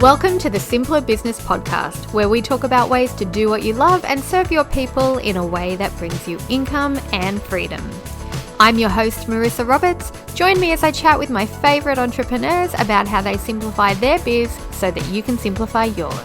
Welcome to the Simpler Business Podcast, where we talk about ways to do what you love and serve your people in a way that brings you income and freedom. I'm your host, Marissa Roberts. Join me as I chat with my favorite entrepreneurs about how they simplify their biz so that you can simplify yours.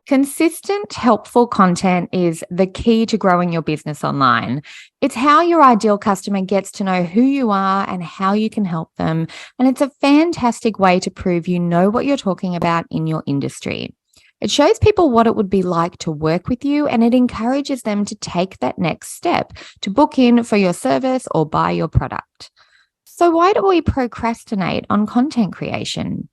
Consistent, helpful content is the key to growing your business online. It's how your ideal customer gets to know who you are and how you can help them. And it's a fantastic way to prove you know what you're talking about in your industry. It shows people what it would be like to work with you, and it encourages them to take that next step to book in for your service or buy your product. So why do we procrastinate on content creation?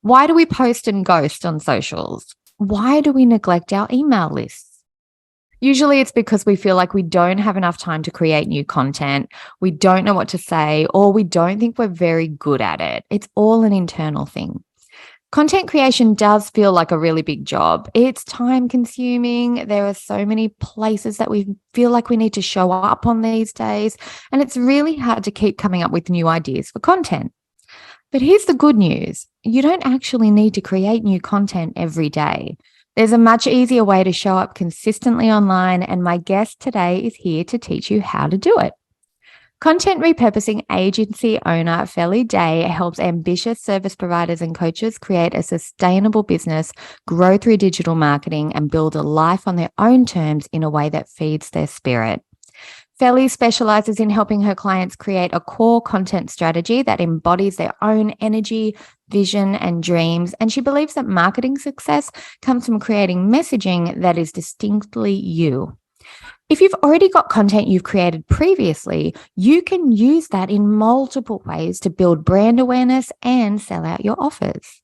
Why do we post and ghost on socials? Why do we neglect our email lists? Usually it's because we feel like we don't have enough time to create new content, we don't know what to say, or we don't think we're very good at it. It's all an internal thing. Content creation does feel like a really big job. It's time consuming. There are so many places that we feel like we need to show up on these days, and it's really hard to keep coming up with new ideas for content. But here's the good news. You don't actually need to create new content every day. There's a much easier way to show up consistently online, and my guest today is here to teach you how to do it. Content repurposing agency owner Felly helps ambitious service providers and coaches create a sustainable business, grow through digital marketing, and build a life on their own terms in a way that feeds their spirit. Felly specializes in helping her clients create a core content strategy that embodies their own energy, vision, and dreams. And she believes that marketing success comes from creating messaging that is distinctly you. If you've already got content you've created previously, you can use that in multiple ways to build brand awareness and sell out your offers.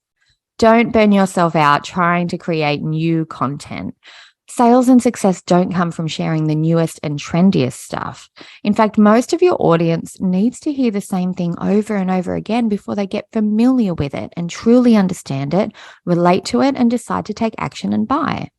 Don't burn yourself out trying to create new content. Sales and success don't come from sharing the newest and trendiest stuff. In fact, most of your audience needs to hear the same thing over and over again before they get familiar with it and truly understand it, relate to it, and decide to take action and buy.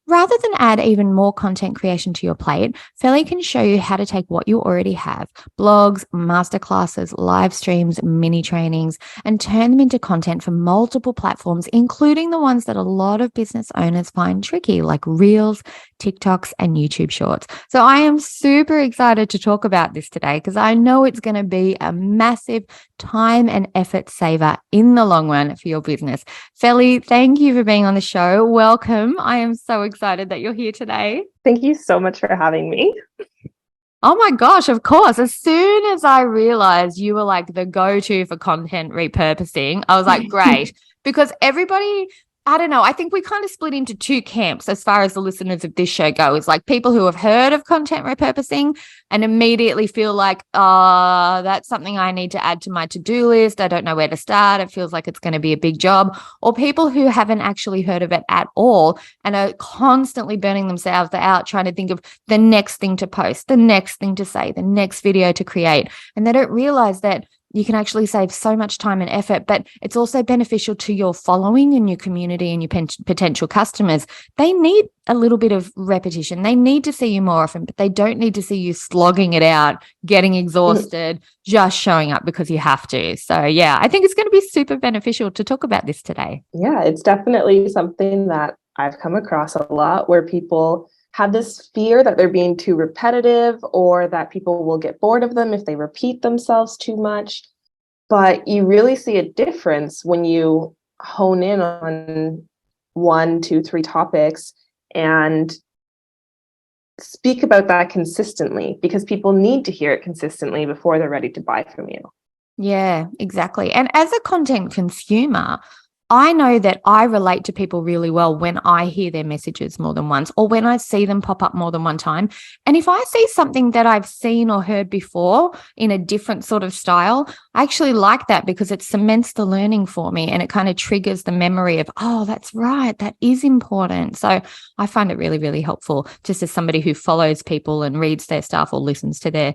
Rather than add even more content creation to your plate, Felly can show you how to take what you already have, blogs, masterclasses, live streams, mini trainings, and turn them into content for multiple platforms, including the ones that a lot of business owners find tricky, like Reels, TikToks, and YouTube Shorts. So I am super excited to talk about this today because I know it's going to be a massive time and effort saver in the long run for your business. Felly, thank you for being on the show. Welcome. I am so excited that you're here today. Thank you so much for having me. Oh my gosh, of course. As soon as I realized you were like the go-to for content repurposing, I was like, great, because everybody, I don't know, I think we kind of split into two camps as far as the listeners of this show go. It's like people who have heard of content repurposing and immediately feel like, that's something I need to add to my to-do list. I don't know where to start. It feels like it's going to be a big job. Or people who haven't actually heard of it at all and are constantly burning themselves out trying to think of the next thing to post, the next thing to say, the next video to create. And they don't realize that you can actually save so much time and effort, but it's also beneficial to your following and your community and your potential customers. They need a little bit of repetition. They need to see you more often, but they don't need to see you slogging it out, getting exhausted, just showing up because you have to. So yeah, I think it's going to be super beneficial to talk about this today. Yeah, it's definitely something that I've come across a lot where people have this fear that they're being too repetitive or that people will get bored of them if they repeat themselves too much. But you really see a difference when you hone in on 1, 2, 3 topics and speak about that consistently, because people need to hear it consistently before they're ready to buy from you. Yeah, exactly. And as a content consumer, I know that I relate to people really well when I hear their messages more than once or when I see them pop up more than one time. And if I see something that I've seen or heard before in a different sort of style, I actually like that because it cements the learning for me and it kind of triggers the memory of, oh, that's right, that is important. So I find it really, really helpful just as somebody who follows people and reads their stuff or listens to their,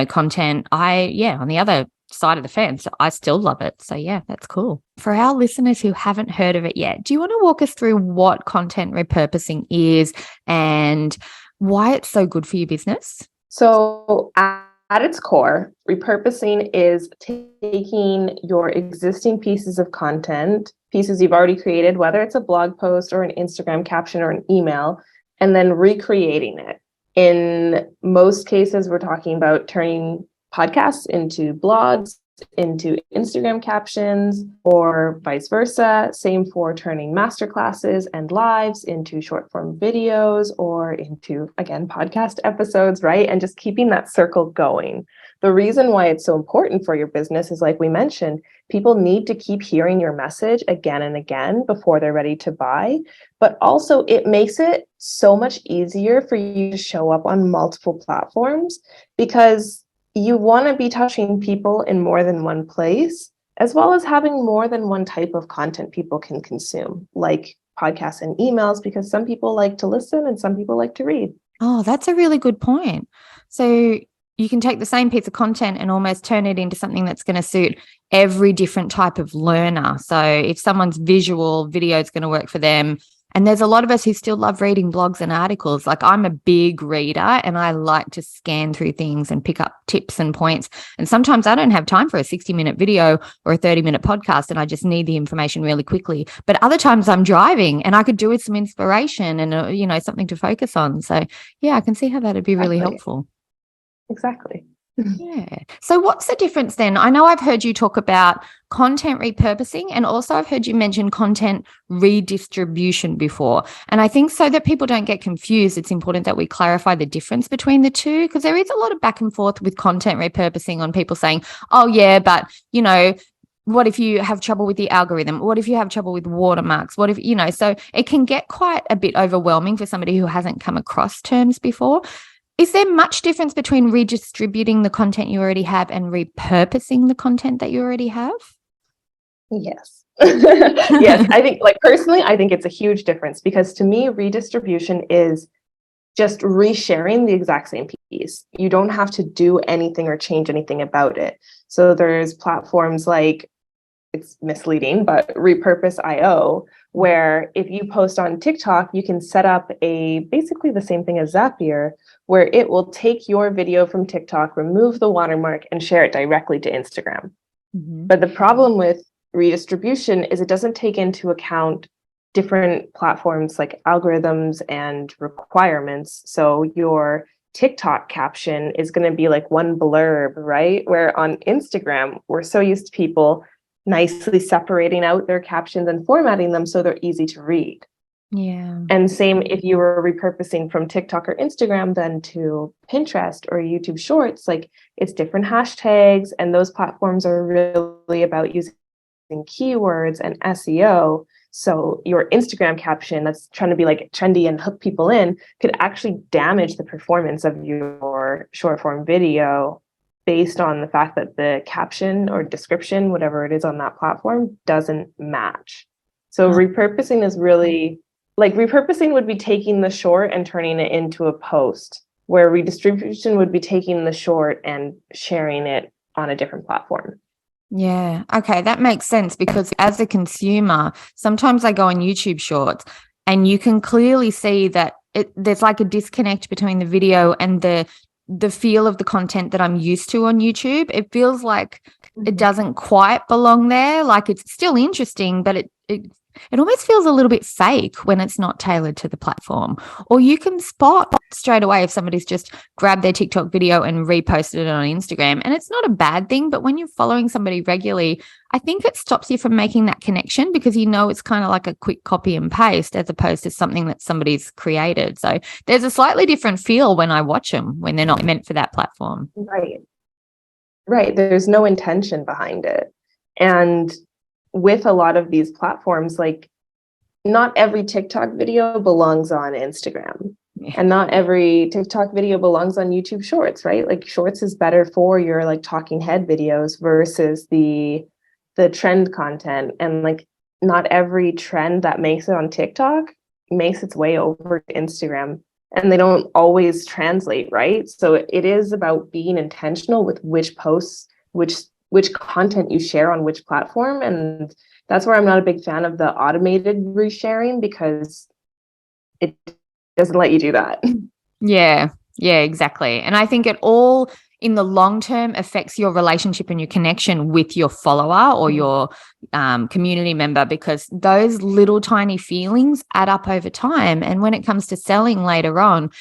content. On the other side of the fence, I still love it. So yeah, that's cool. For our listeners who haven't heard of it yet, do you want to walk us through what content repurposing is and why it's so good for your business? So At its core, repurposing is taking your existing pieces of content, pieces you've already created, whether it's a blog post or an Instagram caption or an email, and then recreating it. In most cases, we're talking about turning podcasts into blogs, into Instagram captions, or vice versa. Same for turning masterclasses and lives into short form videos or into, again, podcast episodes, right? And just keeping that circle going. The reason why it's so important for your business is, like we mentioned, people need to keep hearing your message again and again before they're ready to buy. But also, it makes it so much easier for you to show up on multiple platforms, because you want to be touching people in more than one place, as well as having more than one type of content people can consume, like podcasts and emails, because some people like to listen and some people like to read. Oh, that's a really good point. So you can take the same piece of content and almost turn it into something that's going to suit every different type of learner. So if someone's visual, video is going to work for them. And there's a lot of us who still love reading blogs and articles. Like, I'm a big reader and I like to scan through things and pick up tips and points. And sometimes I don't have time for a 60-minute video or a 30-minute podcast, and I just need the information really quickly. But other times I'm driving and I could do with some inspiration and, something to focus on. So yeah, I can see how that'd be really helpful. Exactly. Yeah. So what's the difference then? I know I've heard you talk about content repurposing, and also I've heard you mention content redistribution before. And I think so that people don't get confused, it's important that we clarify the difference between the two, because there is a lot of back and forth with content repurposing on people saying, oh yeah, but what if you have trouble with the algorithm? What if you have trouble with watermarks? What if, so it can get quite a bit overwhelming for somebody who hasn't come across terms before. Is there much difference between redistributing the content you already have and repurposing the content that you already have? Yes. Yes. I think, personally, I think it's a huge difference, because to me, redistribution is just resharing the exact same piece. You don't have to do anything or change anything about it. So there's platforms like, it's misleading, but repurpose.io, where if you post on TikTok, you can set up basically the same thing as Zapier, where it will take your video from TikTok, remove the watermark, and share it directly to Instagram. Mm-hmm. But the problem with redistribution is it doesn't take into account different platforms like algorithms and requirements. So your TikTok caption is going to be like one blurb, right? Where on Instagram, we're so used to people nicely separating out their captions and formatting them so they're easy to read. Yeah. And same if you were repurposing from TikTok or Instagram then to Pinterest or YouTube Shorts, it's different hashtags, and those platforms are really about using keywords and SEO. So your Instagram caption that's trying to be trendy and hook people in could actually damage the performance of your short form video, based on the fact that the caption or description, whatever it is on that platform, doesn't match. So repurposing is really, repurposing would be taking the short and turning it into a post, where redistribution would be taking the short and sharing it on a different platform. Yeah. Okay. That makes sense, because as a consumer, sometimes I go on YouTube Shorts and you can clearly see that there's a disconnect between the video and the feel of the content that I'm used to on YouTube. It feels like it doesn't quite belong there. It's still interesting, but it almost feels a little bit fake when it's not tailored to the platform. Or you can spot straight away if somebody's just grabbed their TikTok video and reposted it on Instagram. And it's not a bad thing, but when you're following somebody regularly, I think it stops you from making that connection, because it's kind of like a quick copy and paste as opposed to something that somebody's created. So there's a slightly different feel when I watch them when they're not meant for that platform. Right. There's no intention behind it. And with a lot of these platforms, not every TikTok video belongs on Instagram. Yeah. And not every TikTok video belongs on YouTube Shorts, right? Shorts is better for your talking head videos versus the trend content. And not every trend that makes it on TikTok makes its way over to Instagram, and they don't always translate, right? So it is about being intentional with which posts, which content you share on which platform. And that's where I'm not a big fan of the automated resharing, because it doesn't let you do that. Yeah, exactly. And I think it all in the long term affects your relationship and your connection with your follower or your community member, because those little tiny feelings add up over time. And when it comes to selling later on,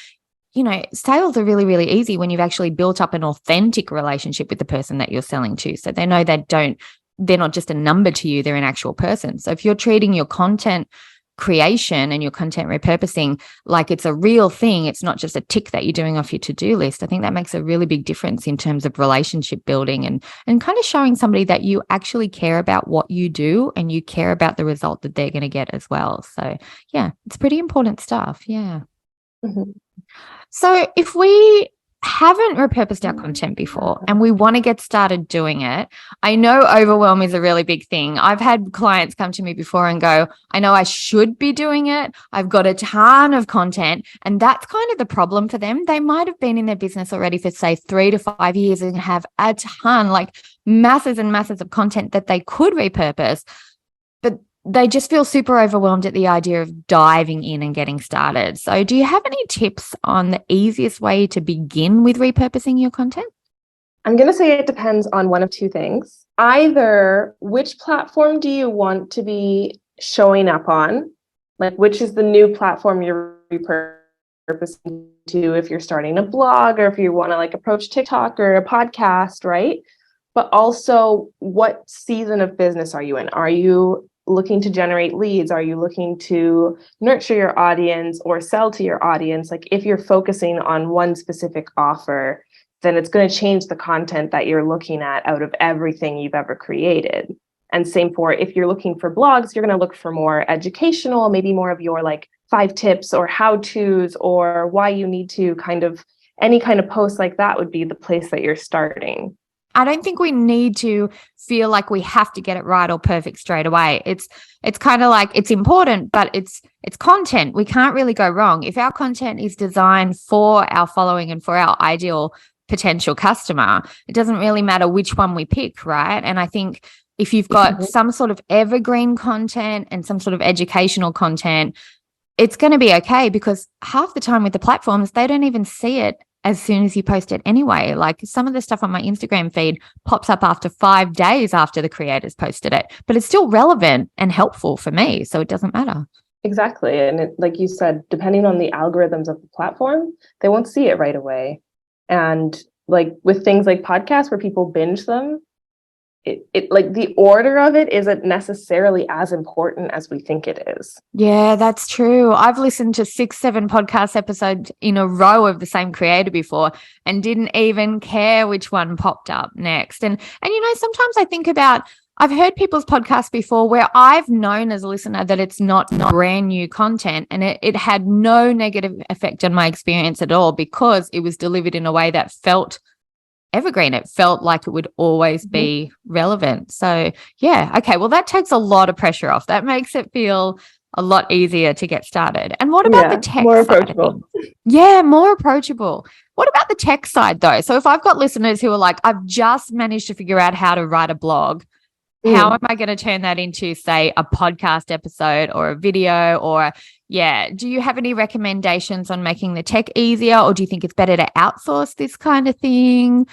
you know, sales are really, really easy when you've actually built up an authentic relationship with the person that you're selling to. So they know they're not just a number to you, they're an actual person. So if you're treating your content creation and your content repurposing like it's a real thing, it's not just a tick that you're doing off your to-do list, I think that makes a really big difference in terms of relationship building and kind of showing somebody that you actually care about what you do and you care about the result that they're going to get as well. So yeah, it's pretty important stuff. Yeah. Mm-hmm. So if we haven't repurposed our content before and we want to get started doing it, I know overwhelm is a really big thing. I've had clients come to me before and go, I know I should be doing it. I've got a ton of content. And that's kind of the problem for them. They might have been in their business already for, say, 3 to 5 years and have a ton, like masses and masses of content that they could repurpose. But they just feel super overwhelmed at the idea of diving in and getting started. So do you have any tips on the easiest way to begin with repurposing your content? I'm going to say it depends on one of two things. Either which platform do you want to be showing up on? Like, which is the new platform you're repurposing to if you're starting a blog or if you want to like approach TikTok or a podcast, right? But also, what season of business are you in? Are you looking to generate leads? Are you looking to nurture your audience or sell to your audience? Like if you're focusing on one specific offer, then it's going to change the content that you're looking at out of everything you've ever created. And same for if you're looking for blogs, you're going to look for more educational, maybe more of your like 5 tips or how-tos or why you need to kind of any kind of post like that would be the place that you're starting. I don't think we need to feel like we have to get it right or perfect straight away. It's kind of like it's important, but it's content. We can't really go wrong. If our content is designed for our following and for our ideal potential customer, it doesn't really matter which one we pick, right? And I think if you've got some sort of evergreen content and some sort of educational content, it's going to be okay, because half the time with the platforms, they don't even see it as soon as you post it anyway. Like some of the stuff on my Instagram feed pops up after 5 days after the creators posted it, but it's still relevant and helpful for me. So it doesn't matter. Exactly. And like you said, depending on the algorithms of the platform, they won't see it right away. And like with things like podcasts where people binge them, it like the order of it isn't necessarily as important as we think it is. Yeah, that's true. I've listened to 6-7 podcast episodes in a row of the same creator before and didn't even care which one popped up next. And you know, sometimes I think about, I've heard people's podcasts before where I've known as a listener that it's not brand new content, and it had no negative effect on my experience at all because it was delivered in a way that felt evergreen. It felt like it would always be relevant. So yeah, okay, well that takes a lot of pressure off. That makes it feel a lot easier to get started. And what about the tech more side approachable? Yeah, more approachable. What about the tech side though? So if I've got listeners who are like, I've just managed to figure out how to write a blog, how am I going to turn that into, say, a podcast episode or a video? Or, yeah, do you have any recommendations on making the tech easier, or do you think it's better to outsource this kind of thing?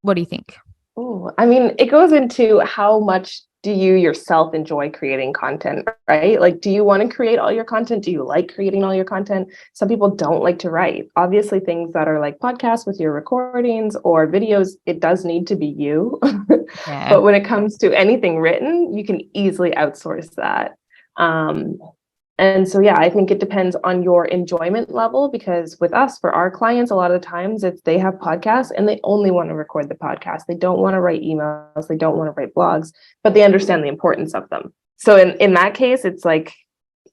What do you think? Oh, I mean, it goes into how much do you yourself enjoy creating content, right? Like, do you want to create all your content? Do you like creating all your content? Some people don't like to write. Obviously, things that are like podcasts with your recordings or videos, it does need to be you. Yeah. But when it comes to anything written, you can easily outsource that. And so, yeah, I think it depends on your enjoyment level, because with us, for our clients, a lot of the times it's they have podcasts and they only want to record the podcast. They don't want to write emails. They don't want to write blogs, but they understand the importance of them. So in that case, it's like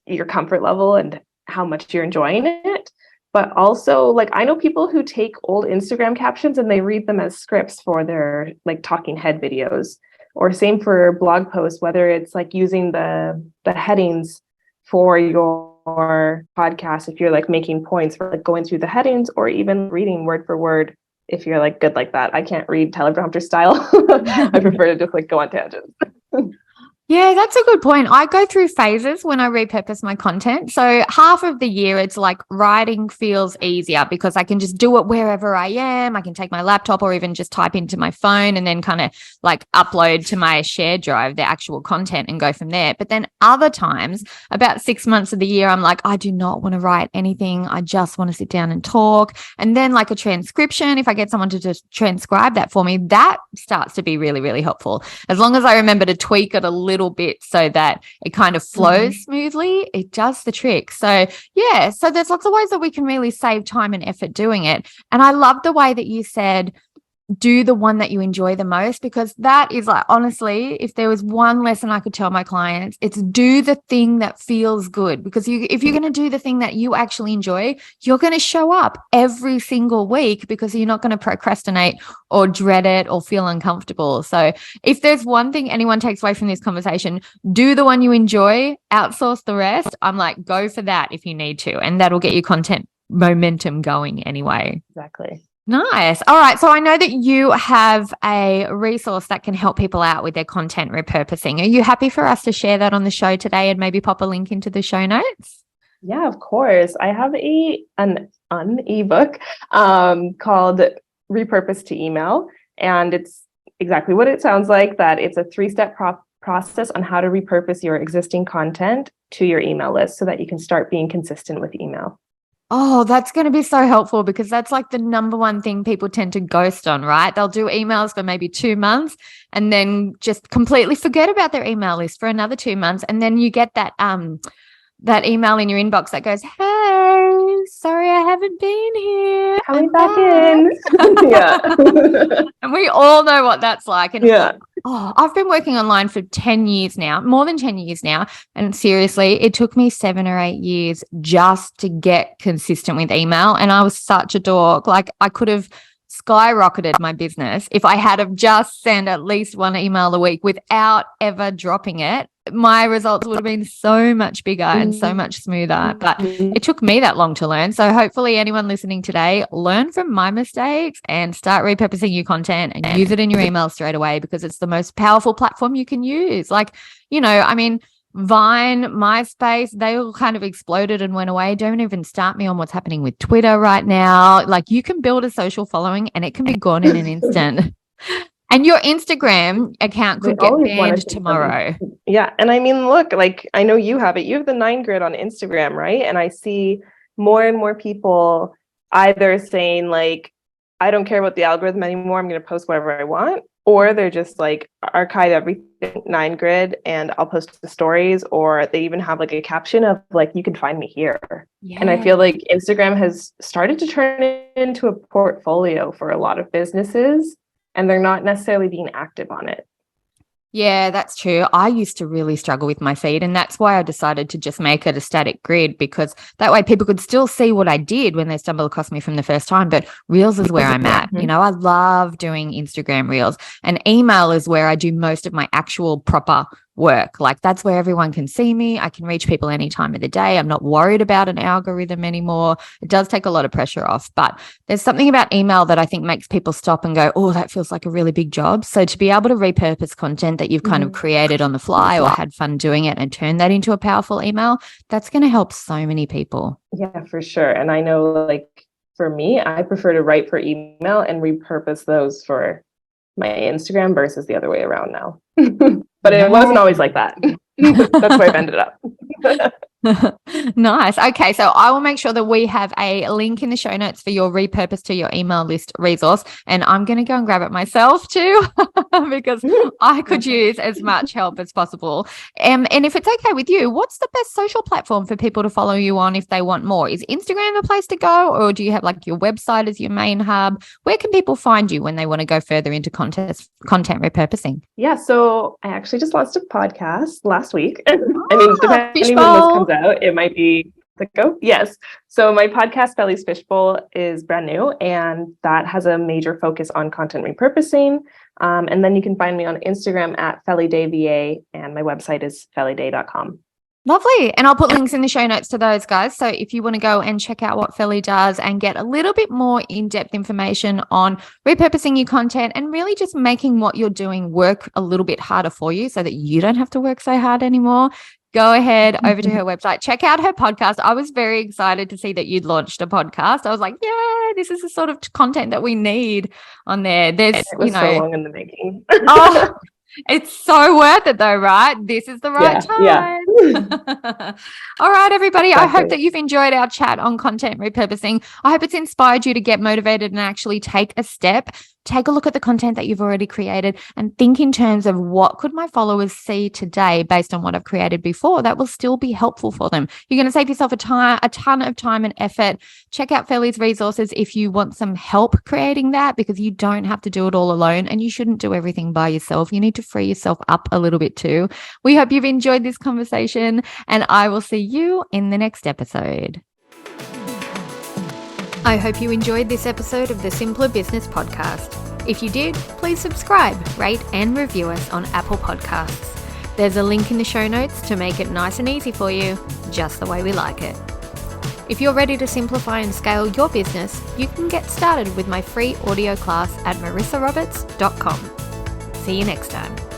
your comfort level and how much you're enjoying it. But also, like, I know people who take old Instagram captions and they read them as scripts for their like talking head videos, or same for blog posts, whether it's like using the headings for your podcast if you're like making points for like going through the headings, or even reading word for word if you're like good like that. I can't read teleprompter style. I prefer to just like go on tangents. Yeah, that's a good point. I go through phases when I repurpose my content. So half of the year, it's like writing feels easier because I can just do it wherever I am. I can take my laptop or even just type into my phone and then kind of like upload to my shared drive the actual content and go from there. But then other times, about 6 months of the year, I'm like, I do not want to write anything. I just want to sit down and talk. And then like a transcription, if I get someone to just transcribe that for me, that starts to be really, really helpful. As long as I remember to tweak it a little bit so that it kind of flows smoothly, it does the trick. So yeah, so there's lots of ways that we can really save time and effort doing it. And I love the way that you said do the one that you enjoy the most, because that is like, honestly, if there was one lesson I could tell my clients, it's do the thing that feels good. Because if you're going to do the thing that you actually enjoy, you're going to show up every single week because you're not going to procrastinate or dread it or feel uncomfortable. So if there's one thing anyone takes away from this conversation, do the one you enjoy, outsource the rest. I'm like, go for that if you need to, and that'll get your content momentum going anyway. Exactly. Nice. All right. So I know that you have a resource that can help people out with their content repurposing. Are you happy for us to share that on the show today and maybe pop a link into the show notes? Yeah, of course. I have an ebook called Repurpose to Email, and it's exactly what it sounds like, that it's a 3-step process on how to repurpose your existing content to your email list so that you can start being consistent with email. Oh, that's going to be so helpful because that's like the number one thing people tend to ghost on, right? They'll do emails for maybe 2 months and then just completely forget about their email list for another 2 months. And then you get that email in your inbox that goes, hey, sorry, I haven't been here. Coming back in. Yeah. And we all know what that's like. And yeah. I've been working online for 10 years now, more than 10 years now. And seriously, it took me 7 or 8 years just to get consistent with email. And I was such a dork. Like I could have skyrocketed my business if I had have just sent at least one email a week without ever dropping it. My results would have been so much bigger and so much smoother, but it took me that long to learn. So hopefully anyone listening today, learn from my mistakes and start repurposing your content and use it in your email straight away, because it's the most powerful platform you can use. Like, I mean, Vine, MySpace, they all kind of exploded and went away. Don't even start me on what's happening with Twitter right now. Like you can build a social following and it can be gone in an instant. And your Instagram account could get banned tomorrow. Yeah. And I mean, look, like I know you have it. You have the 9 grid on Instagram, right? And I see more and more people either saying like, I don't care about the algorithm anymore, I'm going to post whatever I want. Or they're just like archive everything 9 grid and I'll post the stories. Or they even have like a caption of like, you can find me here. Yeah. And I feel like Instagram has started to turn it into a portfolio for a lot of businesses, and they're not necessarily being active on it. Yeah, that's true. I used to really struggle with my feed, and that's why I decided to just make it a static grid, because that way people could still see what I did when they stumble across me from the first time. But Reels is where I'm at. I love doing Instagram Reels, and email is where I do most of my actual proper work. Like that's where everyone can see me. I can reach people any time of the day. I'm not worried about an algorithm anymore. It does take a lot of pressure off, but there's something about email that I think makes people stop and go, oh, that feels like a really big job. So to be able to repurpose content that you've kind of created on the fly or had fun doing it and turn that into a powerful email, that's going to help so many people. Yeah, for sure. And I know like for me, I prefer to write for email and repurpose those for my Instagram versus the other way around now. But it wasn't always like that. That's where I've ended up. Nice. Okay, so I will make sure that we have a link in the show notes for your repurpose to your email list resource, and I'm going to go and grab it myself too because I could use as much help as possible. And if it's okay with you, what's the best social platform for people to follow you on if they want more? Is Instagram the place to go, or do you have like your website as your main hub? Where can people find you when they want to go further into content repurposing? Yeah, so I actually just launched a podcast last week. I mean, depending when this comes out, it might be the go. Yes. So my podcast, Felly's Fishbowl, is brand new, and that has a major focus on content repurposing. And then you can find me on Instagram at FellyDayVA, and my website is fellyday.com. Lovely. And I'll put links in the show notes to those, guys. So if you want to go and check out what Felly does and get a little bit more in-depth information on repurposing your content and really just making what you're doing work a little bit harder for you so that you don't have to work so hard anymore, go ahead over to her website. Check out her podcast. I was very excited to see that you'd launched a podcast. I was like, yeah, this is the sort of content that we need on there. There's, It was so long in the making. Oh, it's so worth it though, right? This is the right time. Yeah. All right, everybody. Exactly. I hope that you've enjoyed our chat on content repurposing. I hope it's inspired you to get motivated and actually take a step. Take a look at the content that you've already created and think in terms of what could my followers see today based on what I've created before that will still be helpful for them. You're going to save yourself a ton of time and effort. Check out Felly's resources if you want some help creating that, because you don't have to do it all alone and you shouldn't do everything by yourself. You need to free yourself up a little bit too. We hope you've enjoyed this conversation and I will see you in the next episode. I hope you enjoyed this episode of the Simpler Business Podcast. If you did, please subscribe, rate, and review us on Apple Podcasts. There's a link in the show notes to make it nice and easy for you, just the way we like it. If you're ready to simplify and scale your business, you can get started with my free audio class at marissaroberts.com. See you next time.